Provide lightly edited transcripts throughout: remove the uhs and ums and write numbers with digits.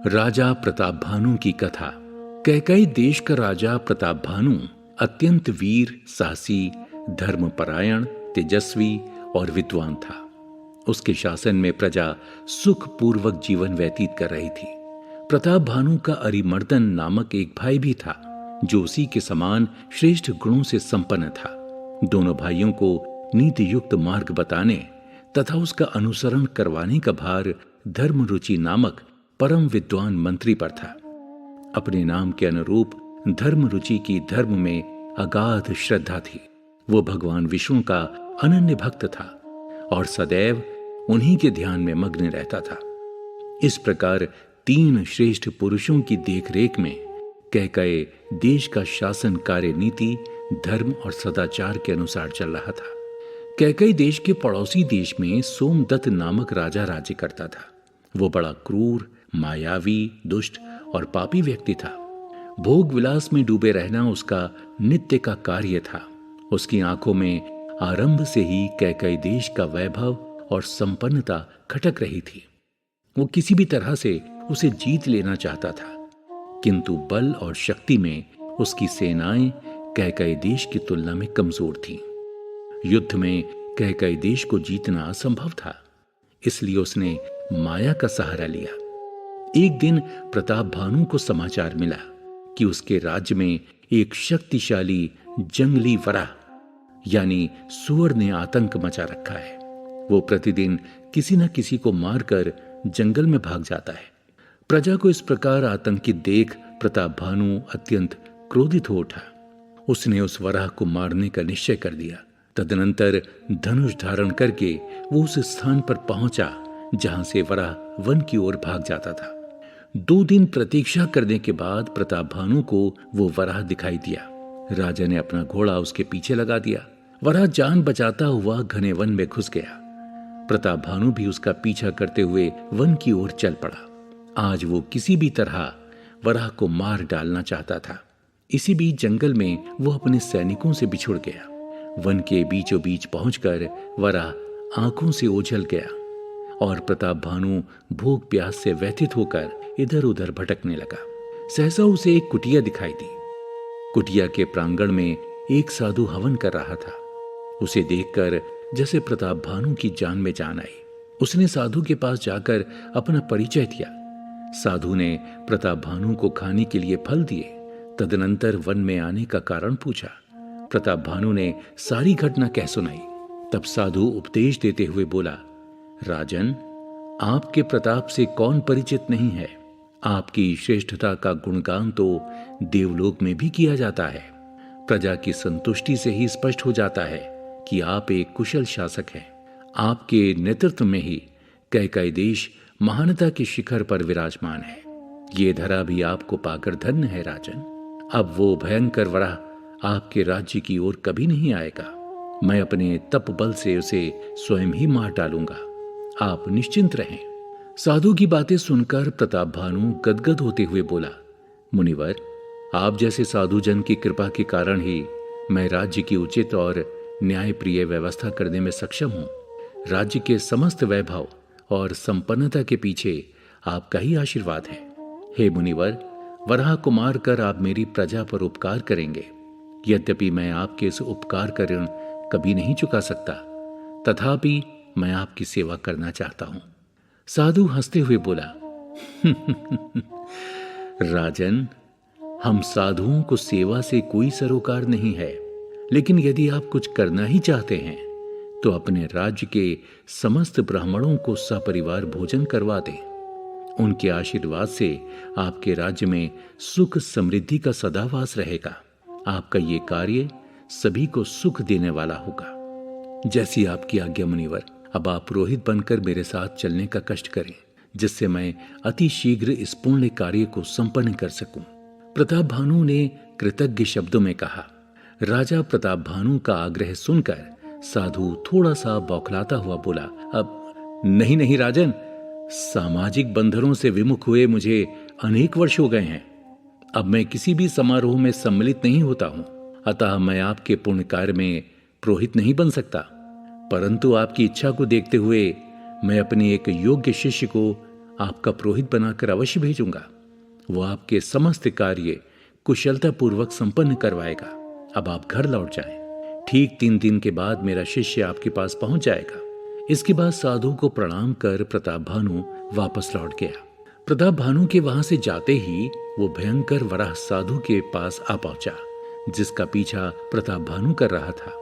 राजा प्रताप भानु की कथा। कैकई देश का राजा प्रताप भानु अत्यंत वीर, साहसी, धर्मपरायण, तेजस्वी और विद्वान था। उसके शासन में प्रजा सुखपूर्वक जीवन व्यतीत कर रही थी। प्रताप भानु का अरिमर्दन नामक एक भाई भी था, जो उसी के समान श्रेष्ठ गुणों से संपन्न था। दोनों भाइयों को नीति युक्त मार्ग बताने तथा उसका अनुसरण करवाने का भार धर्मरुचि नामक परम विद्वान मंत्री पर था। अपने नाम के अनुरूप धर्मरुचि की धर्म में अगाध श्रद्धा थी। वो भगवान विष्णु का अनन्य भक्त था और सदैव उन्हीं के ध्यान में मग्न रहता था। इस प्रकार तीन श्रेष्ठ पुरुषों की देखरेख में कैकई देश का शासन कार्य नीति, धर्म और सदाचार के अनुसार चल रहा था। कैकई देश के पड़ोसी देश में सोमदत्त नामक राजा राज्य करता था। वो बड़ा क्रूर, मायावी, दुष्ट और पापी व्यक्ति था। भोग विलास में डूबे रहना उसका नित्य का कार्य था। उसकी आंखों में आरंभ से ही कैकई देश का वैभव और संपन्नता खटक रही थी। वो किसी भी तरह से उसे जीत लेना चाहता था, किंतु बल और शक्ति में उसकी सेनाएं कैकई देश की तुलना में कमजोर थीं। युद्ध में कैकई देश को जीतना असंभव था, इसलिए उसने माया का सहारा लिया। एक दिन प्रताप भानु को समाचार मिला कि उसके राज्य में एक शक्तिशाली जंगली वराह यानी सुअर ने आतंक मचा रखा है। वो प्रतिदिन किसी न किसी को मारकर जंगल में भाग जाता है। प्रजा को इस प्रकार आतंकित देख प्रताप भानु अत्यंत क्रोधित हो उठा। उसने उस वराह को मारने का निश्चय कर दिया। तदनंतर धनुष धारण करके वो उस स्थान पर पहुंचा जहां से वराह वन की ओर भाग जाता था। 2 दिन प्रतीक्षा करने के बाद प्रताप भानु को वो वराह दिखाई दिया। राजा ने अपना घोड़ा उसके पीछे लगा दिया। वराह जान बचाता हुआ घने वन में घुस गया। प्रताप भानु भी उसका पीछा करते हुए वन की ओर चल पड़ा। आज वो किसी भी तरह वराह को मार डालना चाहता था। इसी बीच जंगल में वो अपने सैनिकों से बिछुड़ गया। वन के बीचों बीच पहुंचकर वराह आंखों से ओझल गया और प्रताप भानु भूख प्यास से व्यथित होकर इधर उधर भटकने लगा। सहसा उसे एक कुटिया दिखाई दी। कुटिया के प्रांगण में एक साधु हवन कर रहा था। उसे देखकर जैसे प्रताप भानु की जान में जान आई। उसने साधु के पास जाकर अपना परिचय दिया। साधु ने प्रताप भानु को खाने के लिए फल दिए। तदनंतर वन में आने का कारण पूछा। प्रताप भानु ने सारी घटना कह सुनाई। तब साधु उपदेश देते हुए बोला, राजन, आपके प्रताप से कौन परिचित नहीं है। आपकी श्रेष्ठता का गुणगान तो देवलोक में भी किया जाता है। प्रजा की संतुष्टि से ही स्पष्ट हो जाता है कि आप एक कुशल शासक हैं। आपके नेतृत्व में ही कैकई देश महानता के शिखर पर विराजमान है। ये धरा भी आपको पाकर धन्य है राजन। अब वो भयंकर वराह आपके राज्य की ओर कभी नहीं आएगा। मैं अपने तप बल से उसे स्वयं ही मार डालूंगा। आप निश्चिंत रहें। साधु की बातें सुनकर प्रताप भानु गदगद होते हुए बोला, मुनिवर, आप जैसे साधु जन की कृपा के कारण ही मैं राज्य की उचित और न्यायप्रिय व्यवस्था करने में सक्षम हूं। राज्य के समस्त वैभव और संपन्नता के पीछे आपका ही आशीर्वाद है। हे मुनिवर, वराह को मारकर आप मेरी प्रजा पर उपकार करेंगे। यद्यपि मैं आपके इस उपकार का ऋण कभी नहीं चुका सकता, तथापि मैं आपकी सेवा करना चाहता हूं। साधु हंसते हुए बोला, राजन, हम साधुओं को सेवा से कोई सरोकार नहीं है, लेकिन यदि आप कुछ करना ही चाहते हैं तो अपने राज्य के समस्त ब्राह्मणों को सपरिवार भोजन करवा दें। उनके आशीर्वाद से आपके राज्य में सुख समृद्धि का सदावास रहेगा। आपका ये कार्य सभी को सुख देने वाला होगा। जैसी आपकी आज्ञा मुनिवर। अब आप पुरोहित बनकर मेरे साथ चलने का कष्ट करें, जिससे मैं अति शीघ्र इस पुण्य कार्य को संपन्न कर सकूं। प्रताप भानु ने कृतज्ञ शब्दों में कहा। राजा प्रताप भानु का आग्रह सुनकर साधु थोड़ा सा बौखलाता हुआ बोला, अब नहीं नहीं राजन, सामाजिक बंधनों से विमुख हुए मुझे अनेक वर्ष हो गए हैं। अब मैं किसी भी समारोह में सम्मिलित नहीं होता हूं, अतः मैं आपके पुण्य कार्य में पुरोहित नहीं बन सकता। परंतु आपकी इच्छा को देखते हुए मैं अपने एक योग्य शिष्य को आपका पुरोहित बनाकर अवश्य भेजूंगा। वो आपके समस्त कार्य कुशलतापूर्वक संपन्न करवाएगा। अब आप घर लौट जाएं। ठीक 3 दिन के बाद मेरा शिष्य आपके पास पहुंच जाएगा। इसके बाद साधु को प्रणाम कर प्रताप भानु वापस लौट गया। प्रताप भानु के वहां से जाते ही वो भयंकर वराह साधु के पास आ पहुंचा, जिसका पीछा प्रताप भानु कर रहा था।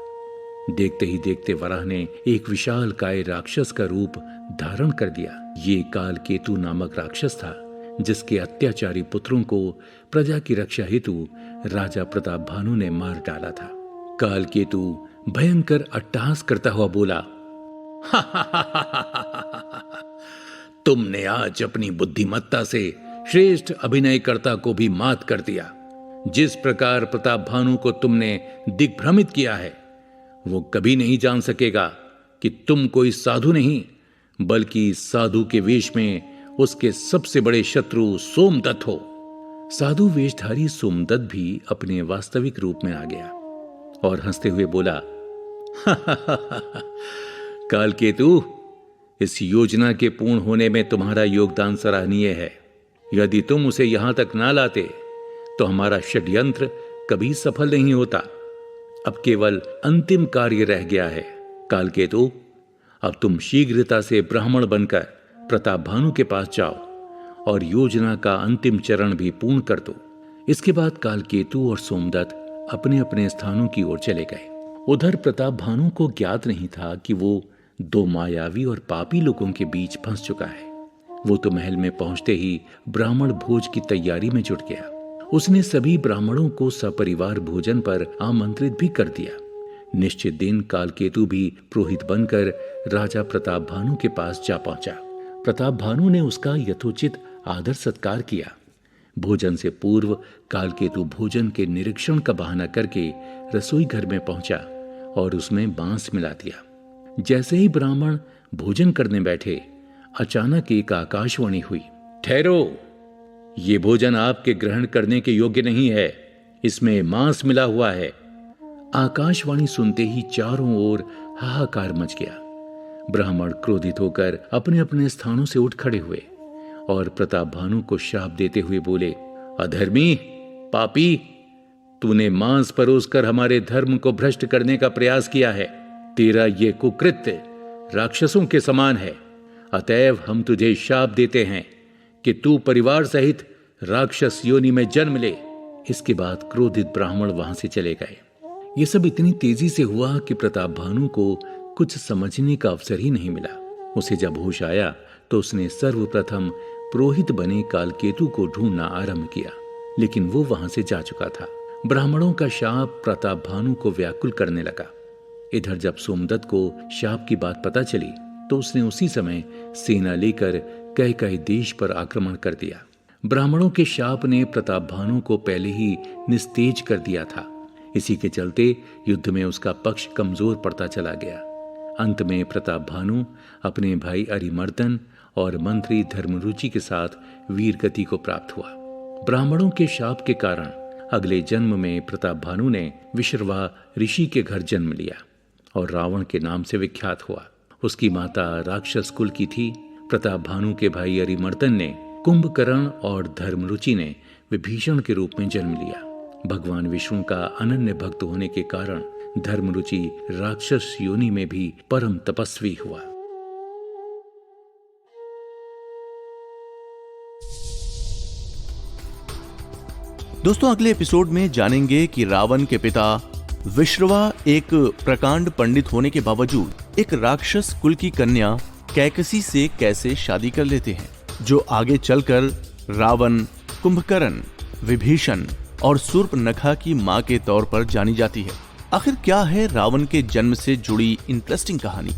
देखते ही देखते वराह ने एक विशाल काय राक्षस का रूप धारण कर दिया। ये कालकेतु नामक राक्षस था, जिसके अत्याचारी पुत्रों को प्रजा की रक्षा हेतु राजा प्रताप भानु ने मार डाला था। कालकेतु भयंकर अट्टहास करता हुआ बोला, तुमने आज अपनी बुद्धिमत्ता से श्रेष्ठ अभिनयकर्ता को भी मात कर दिया। जिस प्रकार प्रताप भानु को तुमने दिग्भ्रमित किया है, वो कभी नहीं जान सकेगा कि तुम कोई साधु नहीं, बल्कि साधु के वेश में उसके सबसे बड़े शत्रु सोमदत्त हो। साधु वेशधारी सोमदत्त भी अपने वास्तविक रूप में आ गया और हंसते हुए बोला, कालकेतु, इस योजना के पूर्ण होने में तुम्हारा योगदान सराहनीय है। यदि तुम उसे यहां तक ना लाते तो हमारा षड्यंत्र कभी सफल नहीं होता। अब केवल अंतिम कार्य रह गया है। कालकेतु, अब तुम शीघ्रता से ब्राह्मण बनकर प्रताप भानु के पास जाओ और योजना का अंतिम चरण भी पूर्ण कर दो। इसके बाद कालकेतु और सोमदत्त अपने अपने स्थानों की ओर चले गए। उधर प्रताप भानु को ज्ञात नहीं था कि वो 2 मायावी और पापी लोगों के बीच फंस चुका है। वो तो महल में पहुंचते ही ब्राह्मण भोज की तैयारी में जुट गया। उसने सभी ब्राह्मणों को सपरिवार भोजन पर आमंत्रित भी कर दिया। निश्चित दिन कालकेतु भी पुरोहित बनकर राजा प्रताप भानु के पास जा पहुंचा। प्रताप भानु ने उसका यथोचित आदर सत्कार किया। भोजन से पूर्व कालकेतु भोजन के निरीक्षण का बहाना करके रसोई घर में पहुंचा और उसमें बांस मिला दिया। जैसे ही ब्राह्मण भोजन करने बैठे, अचानक एक आकाशवाणी हुई, ठहरो, ये भोजन आपके ग्रहण करने के योग्य नहीं है, इसमें मांस मिला हुआ है। आकाशवाणी सुनते ही चारों ओर हाहाकार मच गया। ब्राह्मण क्रोधित होकर अपने अपने स्थानों से उठ खड़े हुए और प्रताप भानु को शाप देते हुए बोले, अधर्मी, पापी, तूने मांस परोसकर हमारे धर्म को भ्रष्ट करने का प्रयास किया है। तेरा ये कुकृत्य राक्षसों के समान है। अतएव हम तुझे शाप देते हैं कि तू परिवार सहित राक्षस योनि में जन्म ले। इसके बाद क्रोधित ब्राह्मण वहां से चले गए। ये सब इतनी तेजी से हुआ कि प्रताप भानु को कुछ समझने का अवसर ही नहीं मिला। उसे जब होश आया तो उसने सर्वप्रथम पुरोहित बने कालकेतु को ढूंढना आरंभ किया, लेकिन वो वहां से जा चुका था। ब्राह्मणों का शाप प्रताप भानु को व्याकुल करने लगा। इधर जब सोमदत्त को शाप की बात पता चली तो उसने उसी समय सेना लेकर कैकेयी देश पर आक्रमण कर दिया। ब्राह्मणों के शाप ने प्रताप भानु को पहले ही निस्तेज कर दिया था। इसी के चलते युद्ध में उसका पक्ष कमजोर पड़ता चला गया। अंत में प्रताप भानु अपने भाई अरिमर्दन और मंत्री धर्मरुचि के साथ वीरगति को प्राप्त हुआ। ब्राह्मणों के शाप के कारण अगले जन्म में प्रताप भानु ने विश्रवा ऋषि के घर जन्म लिया और रावण के नाम से विख्यात हुआ। उसकी माता राक्षस कुल की थी। प्रताप भानु के भाई अरिमर्दन ने कुंभकर्ण और धर्मरुचि ने विभीषण के रूप में जन्म लिया। भगवान विष्णु का अनन्य भक्त होने के कारण धर्मरुचि राक्षस योनि में भी परम तपस्वी हुआ। दोस्तों, अगले एपिसोड में जानेंगे कि रावण के पिता विश्रवा एक प्रकांड पंडित होने के बावजूद एक राक्षस कुल की कन्या कैकसी से कैसे शादी कर लेते हैं, जो आगे चलकर रावण, कुंभकर्ण, विभीषण और शूर्पणखा की मां के तौर पर जानी जाती है। आखिर क्या है रावण के जन्म से जुड़ी इंटरेस्टिंग कहानी?